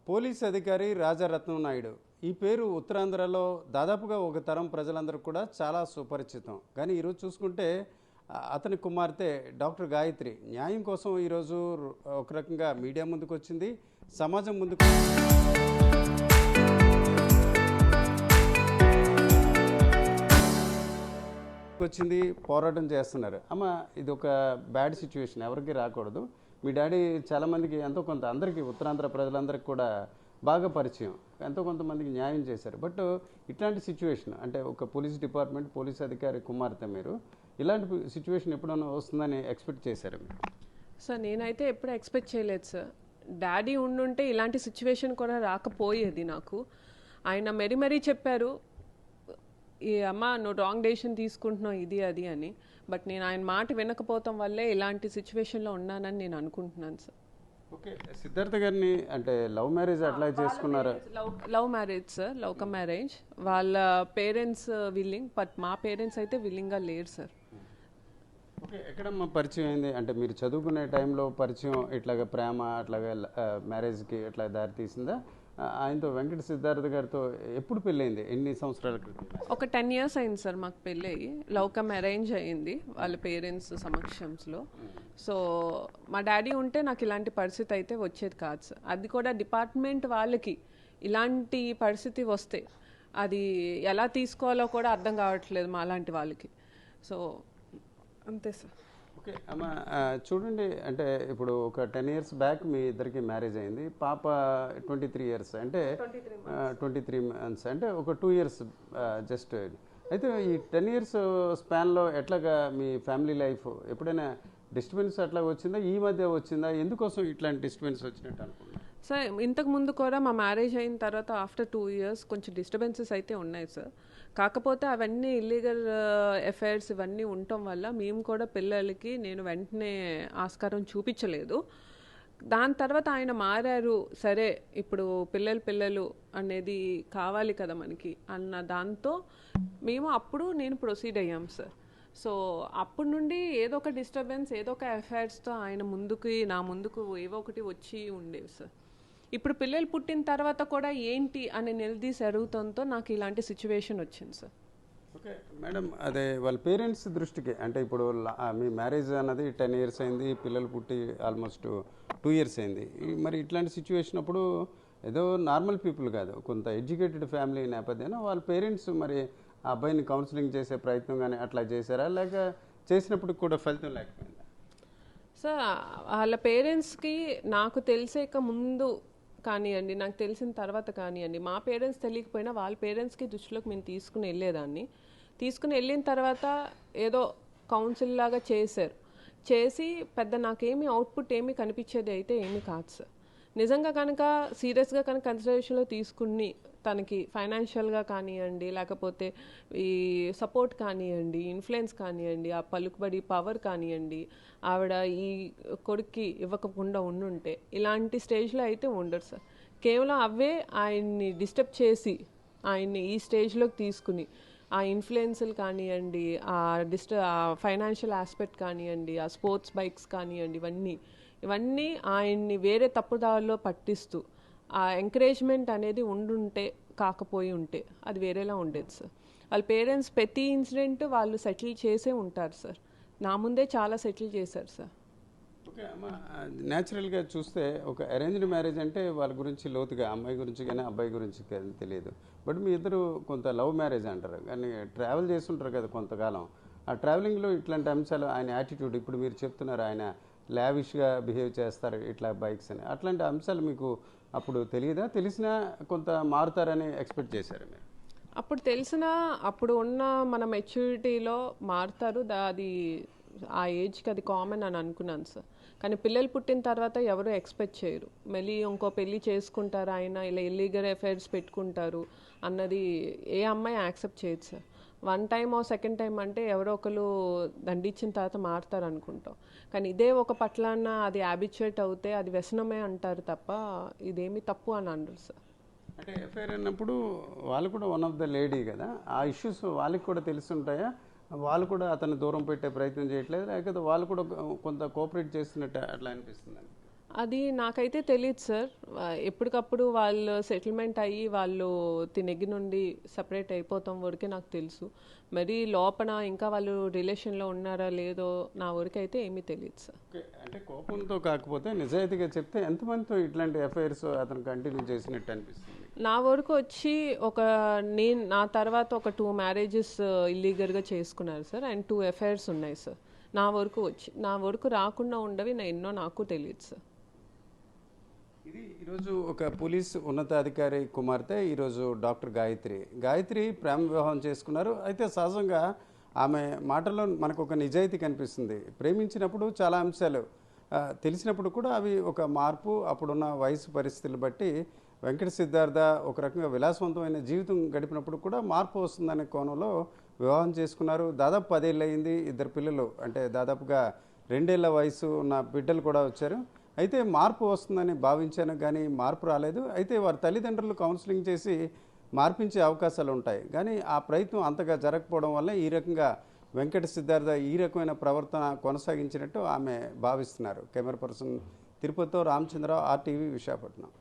Police అధికారి రాజారత్నం నాయుడు ఈ పేరు ఉత్తరాంధ్రలో దాదాపుగా ఒక తరం ప్రజలందరూ కూడా చాలా సుపరిచితం. కానీ ఈరోజు చూసుకుంటే అతని కుమార్తె డాక్టర్ గాయత్రి న్యాయం కోసం ఈరోజు ఒక రకంగా మీడియా ముందుకు వచ్చింది, సమాజం ముందుకు వచ్చింది, పోరాటం చేస్తున్నారు. అమ్మ, ఇది ఒక బ్యాడ్ సిచ్యువేషన్, ఎవరికి రాకూడదు. మీ డాడీ చాలామందికి ఎంతో కొంత, అందరికీ ఉత్తరాంధ్ర ప్రజలందరికీ కూడా బాగా పరిచయం, ఎంతో కొంతమందికి న్యాయం చేశారు. బట్ ఇట్లాంటి సిచ్యువేషన్ అంటే ఒక పోలీస్ డిపార్ట్మెంట్, పోలీస్ అధికారి కుమార్తె మీరు, ఇలాంటి సిచ్యువేషన్ ఎప్పుడైనా వస్తుందని ఎక్స్పెక్ట్ చేశారు మీరు? సార్ నేనైతే ఎప్పుడు ఎక్స్పెక్ట్ చేయలేదు సార్. డాడీ ఉండుంటే ఇలాంటి సిచ్యువేషన్ కూడా రాకపోయేది నాకు. ఆయన మరీ చెప్పారు, ఈ అమ్మ నువ్వు రాంగ్ డెసిషన్ తీసుకుంటున్నావు ఇది అది అని. బట్ నేను ఆయన మాట వినకపోవటం వల్లే ఇలాంటి సిచ్యువేషన్లో ఉన్నానని నేను అనుకుంటున్నాను సార్. ఓకే, సిద్ధార్థ గారిని అంటే లవ్ మ్యారేజ్ అట్లా చేసుకున్నారా? Love marriage sir, love come marriage. వాళ్ళ పేరెంట్స్ విల్లింగ్, బట్ మా పేరెంట్స్ అయితే విల్లింగ్గా లేరు సార్. ఓకే, ఎక్కడమ్మా పరిచయం అయింది? అంటే మీరు చదువుకునే టైంలో పరిచయం ఇట్లాగా ప్రేమ అట్లాగా మ్యారేజ్కి ఇట్లా దారి తీసిందా? ఆయనతో వెంకట సిద్ధార్థ గారితో ఎప్పుడు పెళ్ళయింది? ఎన్ని సంవత్సరాల క్రితం? ఒక 10 years అయింది సార్ మాకు పెళ్ళి అయ్యి. లవ్ కమ్ అరేంజ్ అయ్యింది వాళ్ళ పేరెంట్స్ సమక్షంలో. సో మా డాడీ ఉంటే నాకు ఇలాంటి పరిస్థితి అయితే వచ్చేది కాదు సార్. అది కూడా డిపార్ట్మెంట్ వాళ్ళకి ఇలాంటి పరిస్థితి వస్తే అది ఎలా తీసుకోవాలో కూడా అర్థం కావట్లేదు మా అలాంటి వాళ్ళకి. సో అంతే సార్. ఓకే అమ్మ, చూడండి, అంటే ఇప్పుడు ఒక 10 years బ్యాక్ మీ ఇద్దరికి మ్యారేజ్ అయింది. పాప 23 years, అంటే 23 months, అంటే ఒక 2 years జస్ట్. అయితే ఈ 10 years స్పాన్లో ఎట్లాగా మీ ఫ్యామిలీ లైఫ్ ఎప్పుడైనా డిస్టర్బెన్స్ అట్లా వచ్చిందా? ఈ మధ్య వచ్చిందా? ఎందుకోసం ఇట్లాంటి డిస్టర్బెన్స్ వచ్చినట్టు అనుకుంటున్నాను సార్. ఇంతకు ముందు కూడా మా మ్యారేజ్ అయిన తర్వాత ఆఫ్టర్ 2 years కొంచెం డిస్టర్బెన్సెస్ అయితే ఉన్నాయి సార్. కాకపోతే అవన్నీ ఇల్లీగల్ అఫైర్స్ ఇవన్నీ ఉండటం వల్ల మేము కూడా పిల్లలకి నేను వెంటనే ఆస్కారం చూపించలేదు. దాని తర్వాత ఆయన మారారు, సరే ఇప్పుడు పిల్లలు అనేది కావాలి కదా మనకి అన్న దాంతో మేము అప్పుడు నేను ప్రొసీడ్ అయ్యాం సార్. సో అప్పటి నుండి ఏదో ఒక డిస్టర్బెన్స్, ఏదో ఒక అఫైర్స్తో ఆయన నా ముందుకు ఏవో ఒకటి వచ్చి ఉండేవి సార్. ఇప్పుడు పిల్లలు పుట్టిన తర్వాత కూడా ఏంటి అని నిలదీసి అడుగుతంతో నాకు ఇలాంటి సిచ్యువేషన్ వచ్చింది సార్. ఓకే మేడం, అదే వాళ్ళ పేరెంట్స్ దృష్టికి అంటే ఇప్పుడు మీ మ్యారేజ్ అన్నది 10 years అయింది, పిల్లలు పుట్టి ఆల్మోస్ట్ 2 years అయింది. మరి ఇట్లాంటి సిచ్యువేషన్ అప్పుడు ఏదో నార్మల్ పీపుల్ కాదు, కొంత ఎడ్యుకేటెడ్ ఫ్యామిలీ నేపథ్యంలో వాళ్ళ పేరెంట్స్ మరి ఆ అబ్బాయిని కౌన్సిలింగ్ చేసే ప్రయత్నం కానీ అట్లా చేశారా, లేక చేసినప్పుడు కూడా ఫలితం లేకపోయిందా? సార్ వాళ్ళ పేరెంట్స్కి నాకు తెలిసేక ముందు కానివ్వండి, నాకు తెలిసిన తర్వాత కానివ్వండి, మా పేరెంట్స్ తెలియకపోయినా వాళ్ళ పేరెంట్స్కి దృష్టిలోకి మేము తీసుకుని వెళ్ళిన తర్వాత ఏదో కౌన్సిల్ లాగా చేసి పెద్ద నాకేమీ అవుట్పుట్ ఏమీ కనిపించేది అయితే ఏమీ కాదు సార్. నిజంగా కనుక సీరియస్గా కనుక కన్సిడరేషన్లో తీసుకుని తనకి ఫైనాన్షియల్గా కానివ్వండి, లేకపోతే ఈ సపోర్ట్ కానివ్వండి, ఇన్ఫ్లుయెన్స్ కానివ్వండి, ఆ పలుకుబడి పవర్ కానివ్వండి, ఆవిడ ఈ కొడుక్కి ఇవ్వకుండా ఉండుంటే ఇలాంటి స్టేజ్లో అయితే ఉండరు సార్. కేవలం అవే ఆయన్ని డిస్టర్బ్ చేసి ఆయన్ని ఈ స్టేజ్లోకి తీసుకుని ఆ ఇన్ఫ్లుయెన్స్లు కానివ్వండి, ఆ ఫైనాన్షియల్ ఆస్పెక్ట్ కానివ్వండి, ఆ స్పోర్ట్స్ బైక్స్ కానివ్వండి, ఇవన్నీ ఆయన్ని వేరే తప్పుదారిలో పట్టిస్తూ ఆ ఎంకరేజ్మెంట్ అనేది కాకపోయి ఉంటే అది వేరేలా ఉండేది సార్. వాళ్ళ పేరెంట్స్ ప్రతి ఇన్సిడెంట్ వాళ్ళు సెటిల్ చేసే ఉంటారు సార్. నా ముందే చాలా సెటిల్ చేశారు సార్. ఓకే అమ్మ, న్యాచురల్గా చూస్తే ఒక అరేంజ్డ్ మ్యారేజ్ అంటే వాళ్ళ గురించి లోతుగా అమ్మాయి గురించి కానీ అబ్బాయి గురించి కానీ తెలియదు. బట్ మీ ఇద్దరు కొంత లవ్ మ్యారేజ్ అంటారు, కానీ ట్రావెల్ చేస్తుంటారు కదా కొంతకాలం. ఆ ట్రావెలింగ్లో ఇట్లాంటి అంశాలు, ఆయన యాటిట్యూడ్, ఇప్పుడు మీరు చెప్తున్నారు ఆయన లావిష్గా బిహేవ్ చేస్తారు ఇట్లా బైక్స్ అని, అట్లాంటి అంశాలు మీకు అప్పుడు తెలియదా? తెలిసినా కొంత మారుతారని ఎక్స్పెక్ట్ చేశారు మీరు? అప్పుడు ఉన్న మన మెచ్యూరిటీలో మారుతారు, అది ఆ ఏజ్కి అది కామన్ అని అనుకున్నాను సార్. కానీ పిల్లలు పుట్టిన తర్వాత ఎవరు ఎక్స్పెక్ట్ చేయరు, మళ్ళీ ఇంకో పెళ్ళి చేసుకుంటారు ఆయన, ఇలా ఇల్లీగల్ అఫైర్స్ పెట్టుకుంటారు అన్నది ఏ అమ్మాయి యాక్సెప్ట్ చేయదు sir. 1 time or 2nd time అంటే ఎవరో ఒకరు దండించిన తర్వాత మారుతారు అనుకుంటాం. కానీ ఇదే ఒక పట్లన్న అది హ్యాబిచుయేట్ అవుతే అది వ్యసనమే అంటారు తప్ప ఇదేమీ తప్పు అని అనరు సార్. అంటే ఎఫ్ఐఆర్ అన్నప్పుడు వాళ్ళు కూడా వన్ ఆఫ్ ద లేడీ కదా, ఆ ఇష్యూస్ వాళ్ళకి కూడా తెలుసుంటాయా? వాళ్ళు కూడా అతన్ని దూరం పెట్టే ప్రయత్నం చేయట్లేదు, లేకపోతే వాళ్ళు కూడా కొంత కోఆపరేట్ చేస్తున్నట్టు అట్లా అనిపిస్తుంది? అది నాకైతే తెలియదు సార్. ఎప్పటికప్పుడు వాళ్ళు సెటిల్మెంట్ అయ్యి వాళ్ళు తినెగ్గి నుండి సపరేట్ అయిపోతాం వరకే నాకు తెలుసు. మరి లోపల ఇంకా వాళ్ళు రిలేషన్లో ఉన్నారా లేదో నా వరకైతే ఏమీ తెలియదు సార్. ఓకే, అంటే కోపంతో కాకపోతే నిజాయితీగా చెప్తే ఎంతమందితో ఇట్లాంటి అఫైర్స్ అతను కంటిన్యూ చేసినట్టు అనిపిస్తుంది? నా వరకు వచ్చి నా తర్వాత ఒక 2 మ్యారేజెస్ ఇల్లీగల్గా చేసుకున్నారు సార్, అండ్ 2 అఫైర్స్ ఉన్నాయి సార్. నా వరకు రాకుండా ఉండవి ఎన్నో నాకు తెలియదు సార్. ఇది ఈరోజు ఒక పోలీస్ ఉన్నతాధికారి కుమార్తె, ఈరోజు డాక్టర్ గాయత్రి ప్రేమ వివాహం చేసుకున్నారు. అయితే సహజంగా ఆమె మాటల్లో మనకు ఒక నిజాయితీ కనిపిస్తుంది. ప్రేమించినప్పుడు చాలా అంశాలు తెలిసినప్పుడు కూడా అవి ఒక మార్పు, అప్పుడున్న వయసు పరిస్థితులు బట్టి వెంకట సిద్ధార్థ ఒక రకంగా విలాసవంతమైన జీవితం గడిపినప్పుడు కూడా మార్పు వస్తుందనే కోణంలో వివాహం చేసుకున్నారు. దాదాపు 10 ఏళ్ళు అయింది. 2 పిల్లలు, అంటే దాదాపుగా 2 ఏళ్ల వయసు ఉన్న బిడ్డలు కూడా వచ్చారు. అయితే మార్పు వస్తుందని భావించాను, కానీ మార్పు రాలేదు. అయితే వారి తల్లిదండ్రులు కౌన్సిలింగ్ చేసి మార్పించే అవకాశాలు ఉంటాయి, కానీ ఆ ప్రయత్నం అంతగా జరగకపోవడం వల్ల ఈ రకంగా వెంకట సిద్ధార్థ ఈ రకమైన ప్రవర్తన కొనసాగించినట్టు ఆమె భావిస్తున్నారు. కెమెరా పర్సన్ తిరుపతితో రామచంద్రరావు, RTV, విశాఖపట్నం.